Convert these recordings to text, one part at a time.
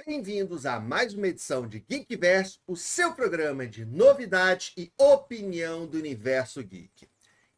Bem-vindos a mais uma edição de Geekverso, o seu programa de novidades e opinião do universo geek.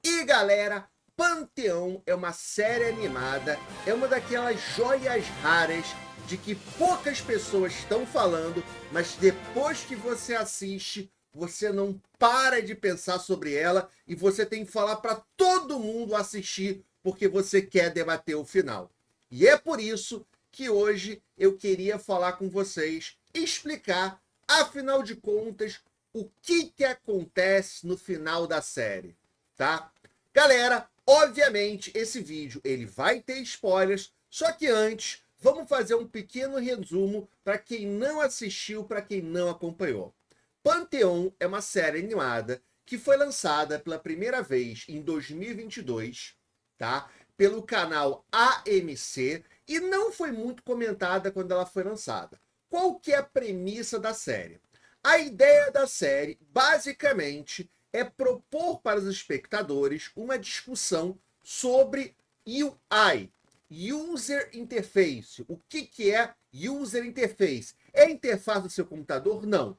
E galera, Panteão é uma série animada, é uma daquelas joias raras de que poucas pessoas estão falando, mas depois que você assiste, você não para de pensar sobre ela e você tem que falar para todo mundo assistir porque você quer debater o final. E é por isso que hoje eu queria falar com vocês, explicar, afinal de contas, o que acontece no final da série, tá? Galera, obviamente esse vídeo ele vai ter spoilers, só que antes vamos fazer um pequeno resumo para quem não assistiu, para quem não acompanhou. Panteão é uma série animada que foi lançada pela primeira vez em 2022, tá? Pelo canal AMC, e não foi muito comentada quando ela foi lançada. Qual que é a premissa da série? A ideia da série, basicamente, é propor para os espectadores uma discussão sobre UI, User Interface. O que é User Interface? É a interface do seu computador? Não.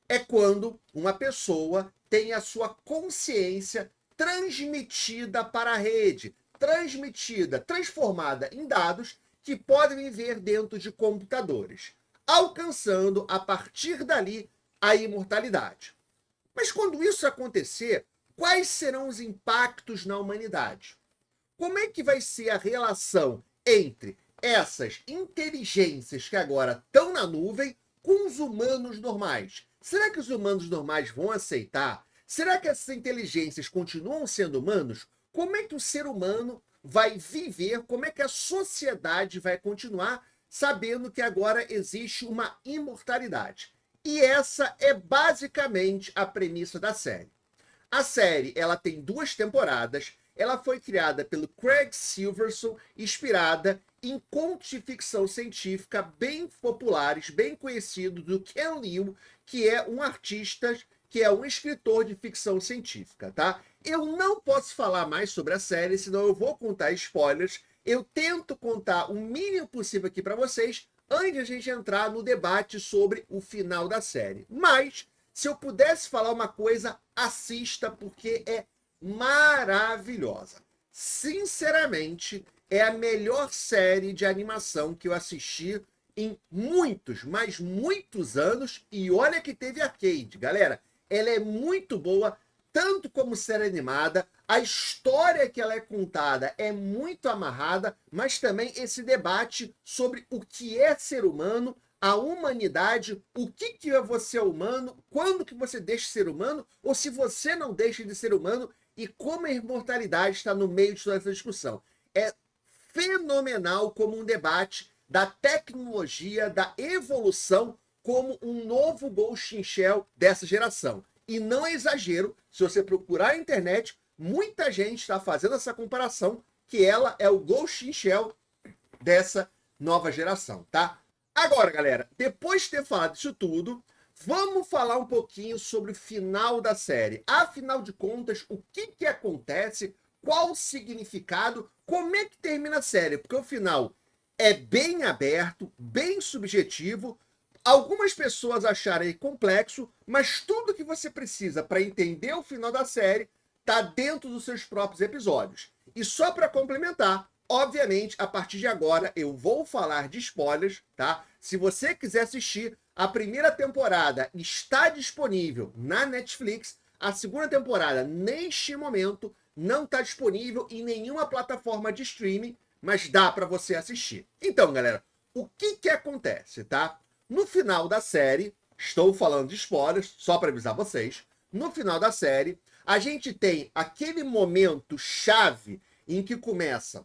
É quando uma pessoa tem a sua consciência transmitida para a rede, transformada em dados que podem viver dentro de computadores, alcançando, a partir dali, a imortalidade. Mas quando isso acontecer, quais serão os impactos na humanidade? Como é que vai ser a relação entre essas inteligências que agora estão na nuvem com os humanos normais? Será que os humanos normais vão aceitar? Será que essas inteligências continuam sendo humanos? Como é que o ser humano vai viver, como é que a sociedade vai continuar sabendo que agora existe uma imortalidade? E essa é basicamente a premissa da série. A série ela tem 2 temporadas, ela foi criada pelo Craig Silverson, inspirada em contos de ficção científica bem populares, bem conhecidos do Ken Liu, que é um artista, que é um escritor de ficção científica, tá? Eu não posso falar mais sobre a série, senão eu vou contar spoilers. Eu tento contar o mínimo possível aqui para vocês, antes de a gente entrar no debate sobre o final da série. Mas, se eu pudesse falar uma coisa, assista, porque é maravilhosa. Sinceramente, é a melhor série de animação que eu assisti em muitos, mas muitos anos. E olha que teve arcade, galera. Ela é muito boa, tanto como série animada, a história que ela é contada é muito amarrada, mas também esse debate sobre o que é ser humano, a humanidade, o que é você humano, quando que você deixa de ser humano, ou se você não deixa de ser humano, e como a imortalidade está no meio de toda essa discussão. É fenomenal como um debate da tecnologia, da evolução, como um novo Ghost in Shell dessa geração. E não é exagero, se você procurar na internet, muita gente está fazendo essa comparação, que ela é o Ghost in Shell dessa nova geração, tá? Agora, galera, depois de ter falado isso tudo, vamos falar um pouquinho sobre o final da série. Afinal de contas, o que acontece, qual o significado, como é que termina a série? Porque o final é bem aberto, bem subjetivo. Algumas pessoas acharem complexo, mas tudo que você precisa para entender o final da série está dentro dos seus próprios episódios. E só para complementar, obviamente, a partir de agora eu vou falar de spoilers, tá? Se você quiser assistir, a primeira temporada está disponível na Netflix. A segunda temporada, neste momento, não está disponível em nenhuma plataforma de streaming, mas dá para você assistir. Então, galera, o que acontece, tá? No final da série, estou falando de spoilers, só para avisar vocês, no final da série, a gente tem aquele momento chave em que começa,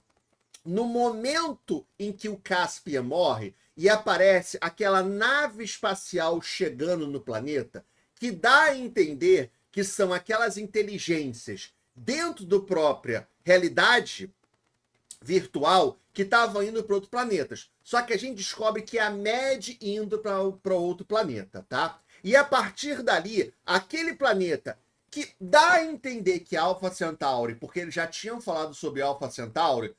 no momento em que o Caspian morre e aparece aquela nave espacial chegando no planeta, que dá a entender que são aquelas inteligências dentro da própria realidade virtual que estavam indo para outros planetas. Só que a gente descobre que é a Mad indo para outro planeta, tá? E a partir dali, aquele planeta que dá a entender que é Alpha Centauri, porque eles já tinham falado sobre Alpha Centauri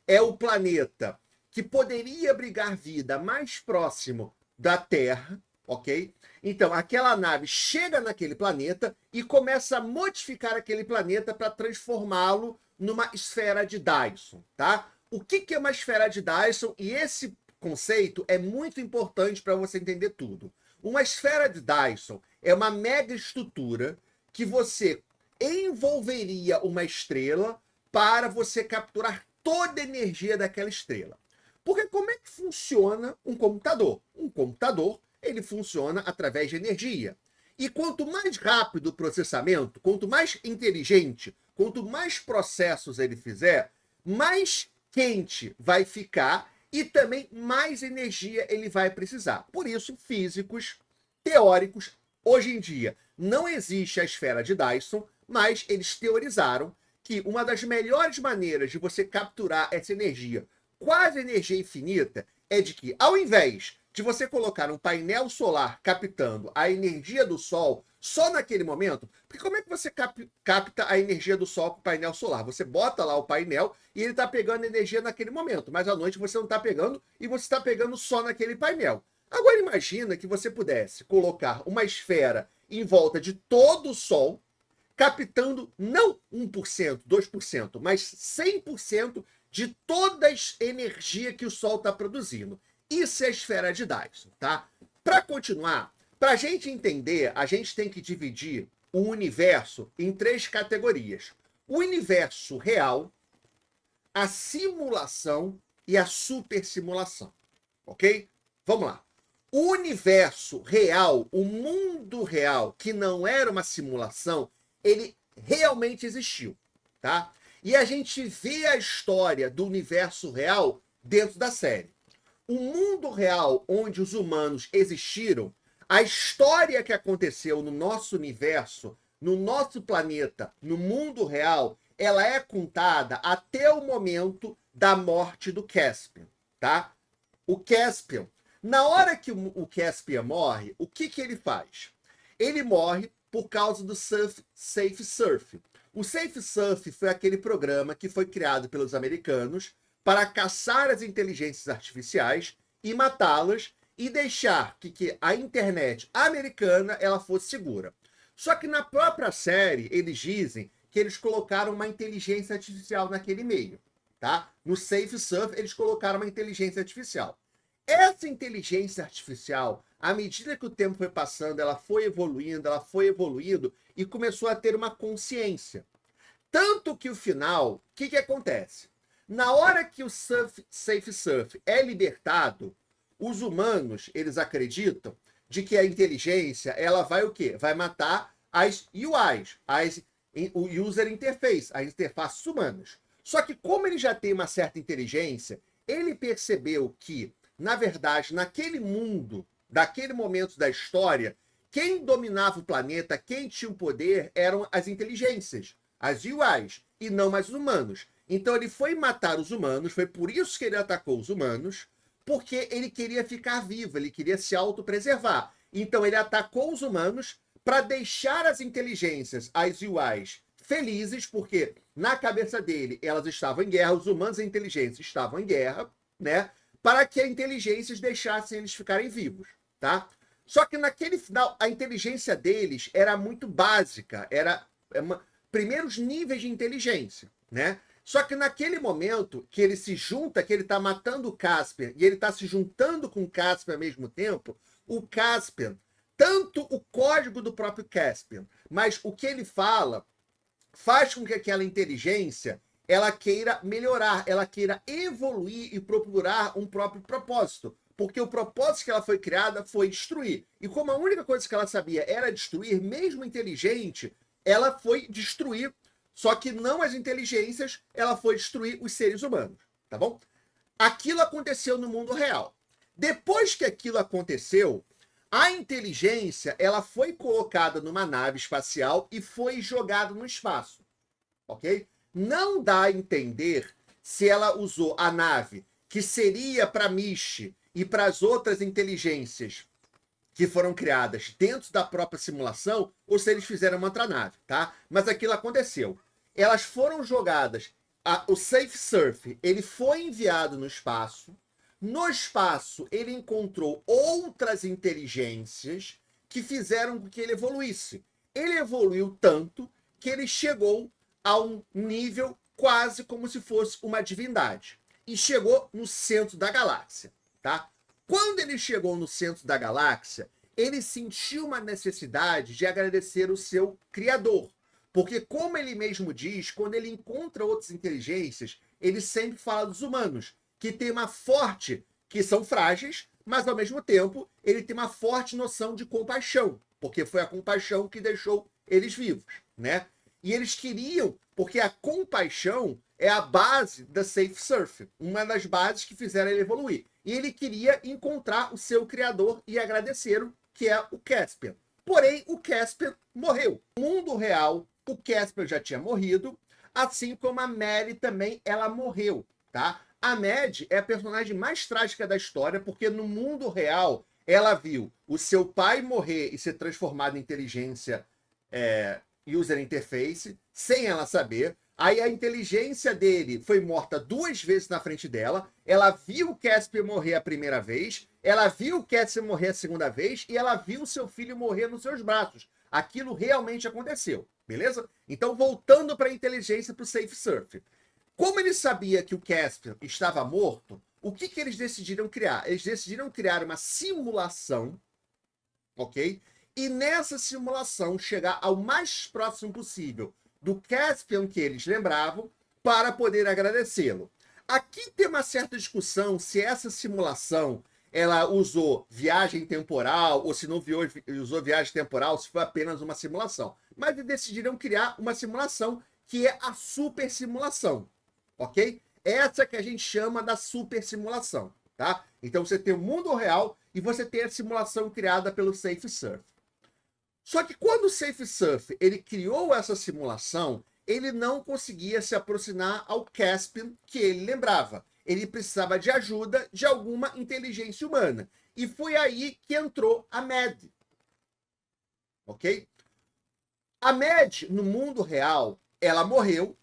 é o planeta que poderia abrigar vida mais próximo da Terra, ok? Então, aquela nave chega naquele planeta e começa a modificar aquele planeta para transformá-lo numa esfera de Dyson, tá? O que é uma esfera de Dyson? E esse conceito é muito importante para você entender tudo. Uma esfera de Dyson é uma mega estrutura que você envolveria uma estrela para você capturar toda a energia daquela estrela. Porque como é que funciona um computador? Um computador, ele funciona através de energia. E quanto mais rápido o processamento, quanto mais inteligente, quanto mais processos ele fizer, mais quente vai ficar e também mais energia ele vai precisar. Por isso, físicos teóricos, hoje em dia, não existe a esfera de Dyson, mas eles teorizaram que uma das melhores maneiras de você capturar essa energia, quase energia infinita, é de que, ao invés de você colocar um painel solar captando a energia do Sol só naquele momento, porque como é que você capta a energia do Sol com o painel solar? Você bota lá o painel e ele está pegando energia naquele momento, mas à noite você não está pegando e você está pegando só naquele painel. Agora imagina que você pudesse colocar uma esfera em volta de todo o Sol, captando não 1%, 2%, mas 100% de toda a energia que o Sol está produzindo. Isso é a esfera de Dyson, tá? Para continuar, para a gente entender, a gente tem que dividir o universo em 3 categorias. O universo real, a simulação e a supersimulação, ok? Vamos lá. O universo real, o mundo real, que não era uma simulação, ele realmente existiu, tá? E a gente vê a história do universo real dentro da série. O mundo real onde os humanos existiram, a história que aconteceu no nosso universo, no nosso planeta, no mundo real, ela é contada até o momento da morte do Caspian, tá? O Caspian, na hora que o Caspian morre, o que ele faz? Ele morre por causa do Safe Surf. O Safe Surf foi aquele programa que foi criado pelos americanos para caçar as inteligências artificiais e matá-las e deixar que a internet americana ela fosse segura. Só que na própria série, eles dizem que eles colocaram uma inteligência artificial naquele meio, tá? No Safe Surf, eles colocaram uma inteligência artificial. Essa inteligência artificial, à medida que o tempo foi passando, ela foi evoluindo e começou a ter uma consciência. Tanto que o final, o que acontece? Na hora que o Safe Surf é libertado, os humanos, eles acreditam de que a inteligência, ela vai o quê? Vai matar as UIs, o User Interface, as interfaces humanas. Só que como ele já tem uma certa inteligência, ele percebeu que, na verdade, naquele mundo, daquele momento da história, quem dominava o planeta, quem tinha o poder, eram as inteligências, as UIs, e não mais os humanos. Então ele foi matar os humanos, foi por isso que ele atacou os humanos, porque ele queria ficar vivo, ele queria se autopreservar. Então ele atacou os humanos para deixar as inteligências, as UIs, felizes, porque na cabeça dele elas estavam em guerra, os humanos e a inteligência estavam em guerra, né? Para que as inteligências deixassem eles ficarem vivos, tá? Só que naquele final, a inteligência deles era muito básica, era primeiros níveis de inteligência, né? Só que naquele momento que ele se junta, que ele está matando o Caspian e ele está se juntando com o Caspian ao mesmo tempo, o Caspian, tanto o código do próprio Caspian, mas o que ele fala, faz com que aquela inteligência ela queira melhorar, ela queira evoluir e procurar um próprio propósito. Porque o propósito que ela foi criada foi destruir. E como a única coisa que ela sabia era destruir, mesmo inteligente, ela foi destruir. Só que não as inteligências, ela foi destruir os seres humanos, tá bom? Aquilo aconteceu no mundo real. Depois que aquilo aconteceu, a inteligência, ela foi colocada numa nave espacial e foi jogada no espaço, ok? Não dá a entender se ela usou a nave que seria para Mishi e para as outras inteligências que foram criadas dentro da própria simulação, ou se eles fizeram uma outra nave, tá? Mas aquilo aconteceu. Elas foram jogadas, o Safe Surf, ele foi enviado no espaço. No espaço, ele encontrou outras inteligências que fizeram com que ele evoluísse. Ele evoluiu tanto que ele chegou a um nível quase como se fosse uma divindade. E chegou no centro da galáxia, tá? Quando ele chegou no centro da galáxia, ele sentiu uma necessidade de agradecer o seu criador. Porque, como ele mesmo diz, quando ele encontra outras inteligências, ele sempre fala dos humanos, que tem uma forte, que são frágeis, mas ao mesmo tempo ele tem uma forte noção de compaixão, porque foi a compaixão que deixou eles vivos, né? E eles queriam, porque a compaixão é a base da Safe Surf, uma das bases que fizeram ele evoluir. E ele queria encontrar o seu criador e agradecer-o, que é o Caspian. Porém, o Caspian morreu. No mundo real, o Caspian já tinha morrido, assim como a Mary também, ela morreu, tá? A Mad é a personagem mais trágica da história, porque no mundo real, ela viu o seu pai morrer e ser transformado em inteligência user interface, sem ela saber. Aí a inteligência dele foi morta 2 vezes na frente dela. Ela viu o Caspian morrer a primeira vez, ela viu o Caspian morrer a segunda vez e ela viu o seu filho morrer nos seus braços. Aquilo realmente aconteceu, beleza? Então, voltando para a inteligência, para o Safe Surf. Como ele sabia que o Caspian estava morto, o que eles decidiram criar? Eles decidiram criar uma simulação, ok? E nessa simulação chegar ao mais próximo possível do Caspian que eles lembravam para poder agradecê-lo. Aqui tem uma certa discussão se essa simulação ela usou viagem temporal ou se não usou viagem temporal, se foi apenas uma simulação. Mas eles decidiram criar uma simulação que é a super simulação, ok? Essa que a gente chama da super simulação, tá? Então você tem o mundo real e você tem a simulação criada pelo Safe Surf. Só que quando o Safe Surf ele criou essa simulação, ele não conseguia se aproximar ao Caspian que ele lembrava. Ele precisava de ajuda de alguma inteligência humana. E foi aí que entrou a Mad. Ok? A Mad, no mundo real, ela morreu,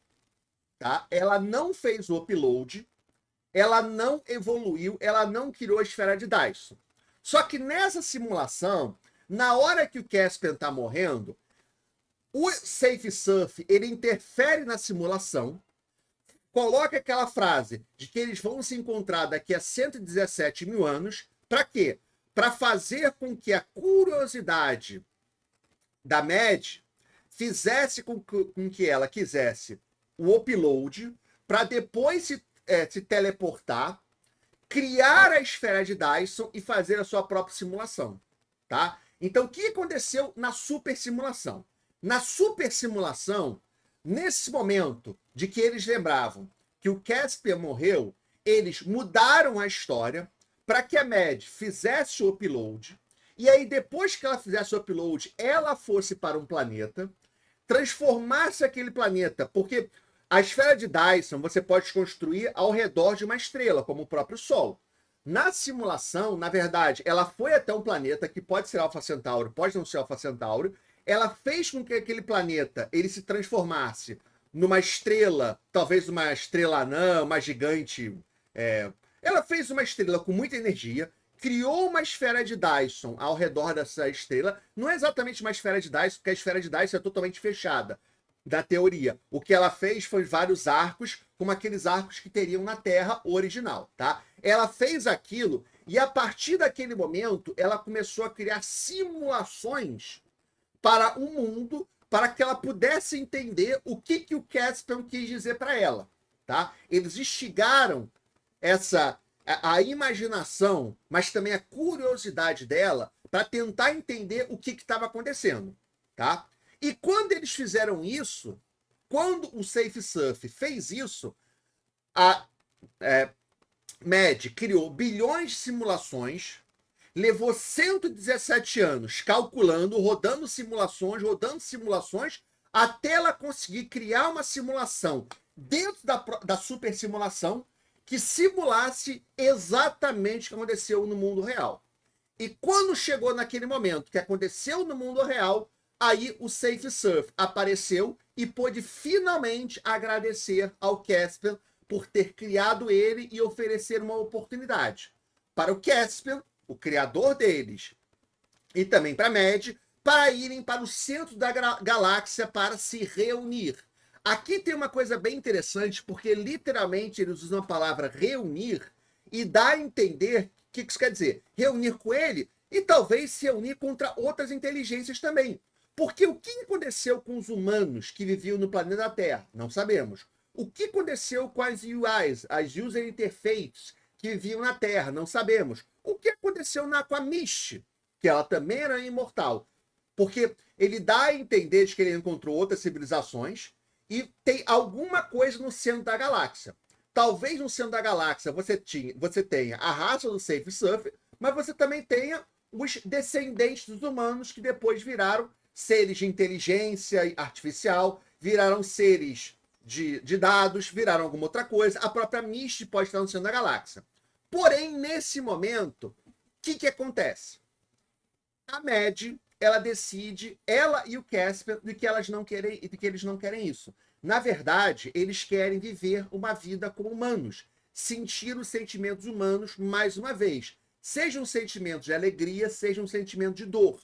tá? Ela não fez o upload, ela não evoluiu, ela não criou a esfera de Dyson. Só que nessa simulação, na hora que o Caspian está morrendo, o Safe Surf ele interfere na simulação, coloca aquela frase de que eles vão se encontrar daqui a 117 mil anos. Para quê? Para fazer com que a curiosidade da Mad fizesse com que ela quisesse o upload, para depois se teleportar, criar a esfera de Dyson e fazer a sua própria simulação, tá? Então, o que aconteceu na super simulação? Na super simulação, nesse momento de que eles lembravam que o Caspian morreu, eles mudaram a história para que a Mad fizesse o upload, e aí depois que ela fizesse o upload, ela fosse para um planeta, transformasse aquele planeta, porque a esfera de Dyson você pode construir ao redor de uma estrela, como o próprio Sol. Na simulação, na verdade, ela foi até um planeta que pode ser Alpha Centauri, pode não ser Alpha Centauri. Ela fez com que aquele planeta ele se transformasse numa estrela, talvez uma estrela anã, uma gigante. Ela fez uma estrela com muita energia, criou uma esfera de Dyson ao redor dessa estrela. Não é exatamente uma esfera de Dyson, porque a esfera de Dyson é totalmente fechada, da teoria. O que ela fez foi vários arcos, como aqueles arcos que teriam na Terra original, tá? Ela fez aquilo e a partir daquele momento ela começou a criar simulações para o mundo, para que ela pudesse entender o que o Caspian quis dizer para ela, tá? Eles instigaram a imaginação, mas também a curiosidade dela para tentar entender o que estava acontecendo, tá? E quando eles fizeram isso, quando o Safe Surf fez isso, a Mad criou bilhões de simulações, levou 117 anos calculando, rodando simulações, até ela conseguir criar uma simulação dentro da super simulação que simulasse exatamente o que aconteceu no mundo real. E quando chegou naquele momento que aconteceu no mundo real, aí o Safe Surf apareceu e pôde finalmente agradecer ao Caspian por ter criado ele e oferecer uma oportunidade para o Caspian, o criador deles, e também para a Mad, para irem para o centro da galáxia para se reunir. Aqui tem uma coisa bem interessante, porque literalmente eles usam a palavra reunir e dá a entender o que isso quer dizer. Reunir com ele e talvez se reunir contra outras inteligências também. Porque o que aconteceu com os humanos que viviam no planeta Terra? Não sabemos. O que aconteceu com as UIs, as User Interfaces, que viviam na Terra? Não sabemos. O que aconteceu com a Mish, que ela também era imortal? Porque ele dá a entender de que ele encontrou outras civilizações e tem alguma coisa no centro da galáxia. Talvez no centro da galáxia você tenha a raça do Safe Surf, mas você também tenha os descendentes dos humanos que depois viraram seres de inteligência artificial, viraram seres de dados, viraram alguma outra coisa. A própria Mist pode estar no centro da galáxia. Porém, nesse momento, o que acontece? A Mad, ela decide, ela e o Caspian, de que elas não querem, de que eles não querem isso. Na verdade, eles querem viver uma vida como humanos, sentir os sentimentos humanos mais uma vez, seja um sentimento de alegria, seja um sentimento de dor.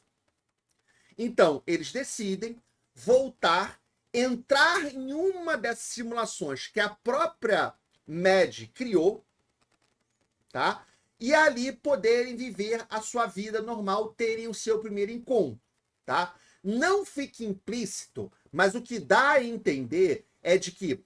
Então, eles decidem voltar, entrar em uma dessas simulações que a própria Mad criou, tá? E ali poderem viver a sua vida normal, terem o seu primeiro encontro, tá? Não fique implícito, mas o que dá a entender é de que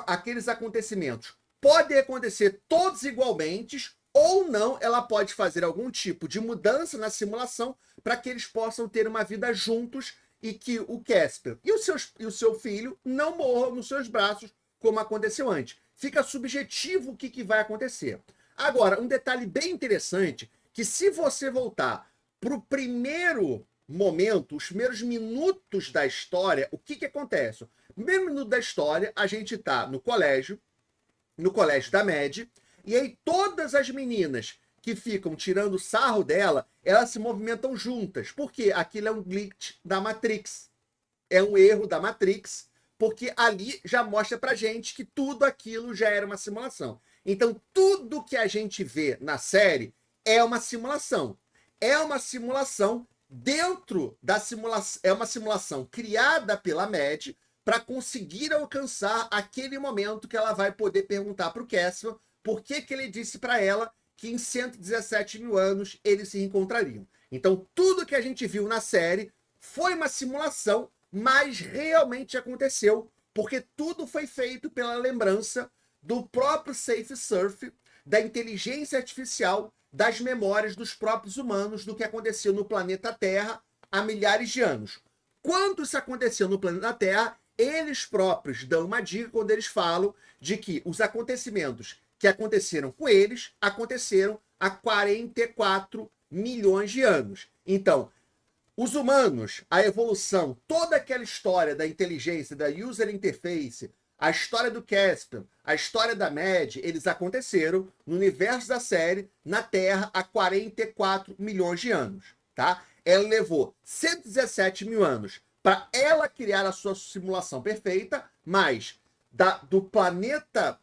aqueles acontecimentos podem acontecer todos igualmente, ou não, ela pode fazer algum tipo de mudança na simulação para que eles possam ter uma vida juntos e que o Caspian e o seu filho não morram nos seus braços, como aconteceu antes. Fica subjetivo o que vai acontecer. Agora, um detalhe bem interessante, que se você voltar para o primeiro momento, os primeiros minutos da história, o que acontece? No primeiro minuto da história, a gente está no colégio da Mad, e aí todas as meninas que ficam tirando sarro dela, elas se movimentam juntas, porque aquilo é um glitch da Matrix. É um erro da Matrix, porque ali já mostra pra gente que tudo aquilo já era uma simulação. Então, tudo que a gente vê na série é uma simulação. É uma simulação dentro da simulação. É uma simulação criada pela Mad para conseguir alcançar aquele momento que ela vai poder perguntar para o Caspian por que ele disse para ela que em 117 mil anos eles se encontrariam. Então, tudo que a gente viu na série foi uma simulação, mas realmente aconteceu, porque tudo foi feito pela lembrança do próprio Safe Surf, da inteligência artificial, das memórias dos próprios humanos, do que aconteceu no planeta Terra há milhares de anos. Quando isso aconteceu no planeta Terra, eles próprios dão uma dica quando eles falam de que os acontecimentos que aconteceram com eles aconteceram há 44 milhões de anos. Então, os humanos, a evolução, toda aquela história da inteligência, da user interface, a história do Caspian, a história da Mad, eles aconteceram no universo da série, na Terra, há 44 milhões de anos, tá? Ela levou 117 mil anos para ela criar a sua simulação perfeita, mas do planeta,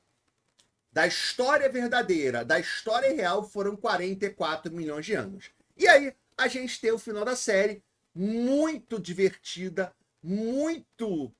da história verdadeira, da história real, foram 44 milhões de anos. E aí, a gente tem o final da série, muito divertida, muito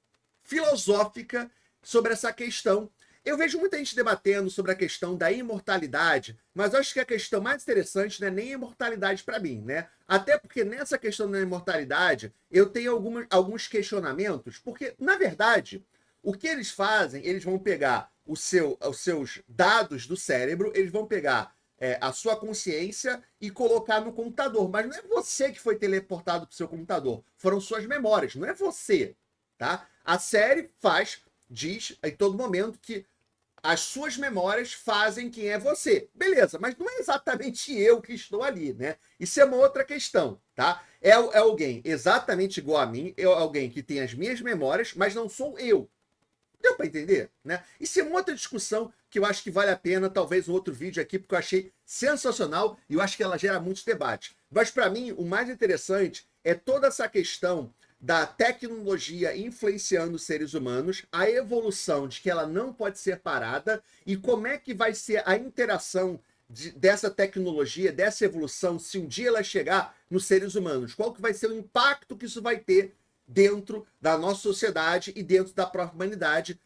filosófica, sobre essa questão. Eu vejo muita gente debatendo sobre a questão da imortalidade, mas eu acho que a questão mais interessante não é nem a imortalidade para mim, né? Até porque nessa questão da imortalidade, eu tenho alguns questionamentos, porque, na verdade, o que eles fazem, eles vão pegar os seus dados do cérebro, eles vão pegar a sua consciência e colocar no computador, mas não é você que foi teleportado para o seu computador, foram suas memórias, não é você, tá? A série diz em todo momento que as suas memórias fazem quem é você. Beleza, mas não é exatamente eu que estou ali, né? Isso é uma outra questão, tá? É alguém exatamente igual a mim, é alguém que tem as minhas memórias, mas não sou eu. Deu para entender, né? Isso é uma outra discussão que eu acho que vale a pena, talvez um outro vídeo aqui, porque eu achei sensacional e eu acho que ela gera muitos debates. Mas para mim, o mais interessante é toda essa questão da tecnologia influenciando os seres humanos, a evolução de que ela não pode ser parada e como é que vai ser a interação dessa tecnologia, dessa evolução, se um dia ela chegar nos seres humanos. Qual que vai ser o impacto que isso vai ter dentro da nossa sociedade e dentro da própria humanidade,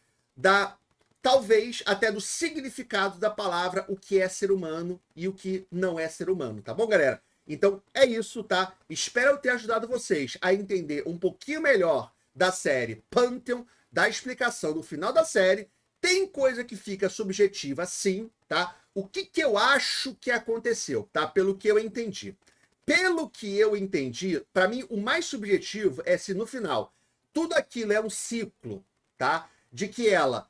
talvez até do significado da palavra, o que é ser humano e o que não é ser humano, tá bom, galera? Então é isso, tá? Espero eu ter ajudado vocês a entender um pouquinho melhor da série Pantheon, da explicação do final da série. Tem coisa que fica subjetiva, sim, tá? O que eu acho que aconteceu, tá? Pelo que eu entendi. Pelo que eu entendi, para mim, o mais subjetivo é se no final tudo aquilo é um ciclo, tá? De que ela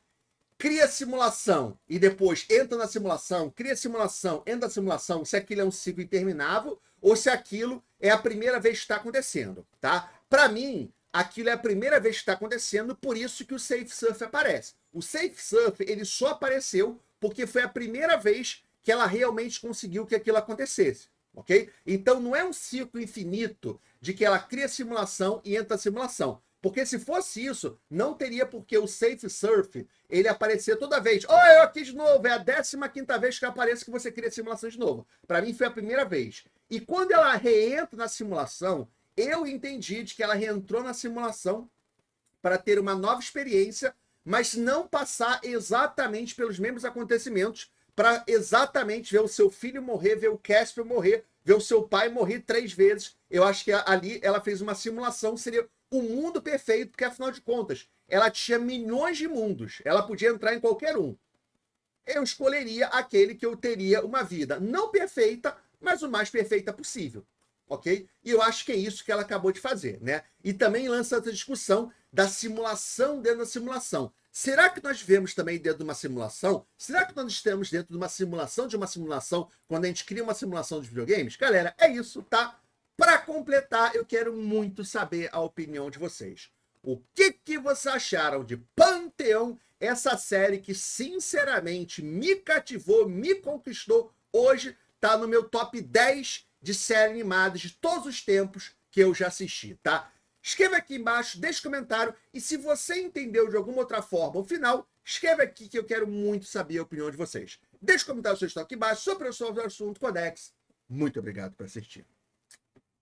cria simulação e depois entra na simulação, cria simulação, entra na simulação, se aquilo é um ciclo interminável ou se aquilo é a primeira vez que está acontecendo, tá? Para mim, aquilo é a primeira vez que está acontecendo, por isso que o Safe Surf aparece. O Safe Surf, ele só apareceu porque foi a primeira vez que ela realmente conseguiu que aquilo acontecesse, ok? Então não é um ciclo infinito de que ela cria simulação e entra na simulação. Porque se fosse isso, não teria por que o Safe Surf ele aparecer toda vez. Oh, eu aqui de novo, é a 15ª vez que aparece que você cria simulação de novo. Para mim foi a primeira vez. E quando ela reentra na simulação, eu entendi de que ela reentrou na simulação para ter uma nova experiência, mas não passar exatamente pelos mesmos acontecimentos, para exatamente ver o seu filho morrer, ver o Casper morrer, ver o seu pai morrer 3 vezes. Eu acho que ali ela fez uma simulação, seria o mundo perfeito, porque afinal de contas, ela tinha milhões de mundos, ela podia entrar em qualquer um. Eu escolheria aquele que eu teria uma vida não perfeita, mas o mais perfeita possível, ok? E eu acho que é isso que ela acabou de fazer, né? E também lança essa discussão da simulação dentro da simulação. Será que nós vivemos também dentro de uma simulação? Será que nós estamos dentro de uma simulação quando a gente cria uma simulação de videogames? Galera, é isso, tá? Para completar, eu quero muito saber a opinião de vocês. O que vocês acharam de Pantheon, essa série que sinceramente me cativou, me conquistou, hoje tá no meu top 10 de séries animadas de todos os tempos que eu já assisti, tá? Escreva aqui embaixo, deixe comentário, e se você entendeu de alguma outra forma o final, escreve aqui que eu quero muito saber a opinião de vocês. Deixe comentário sugestão aqui embaixo sobre o assunto Codex. Muito obrigado por assistir.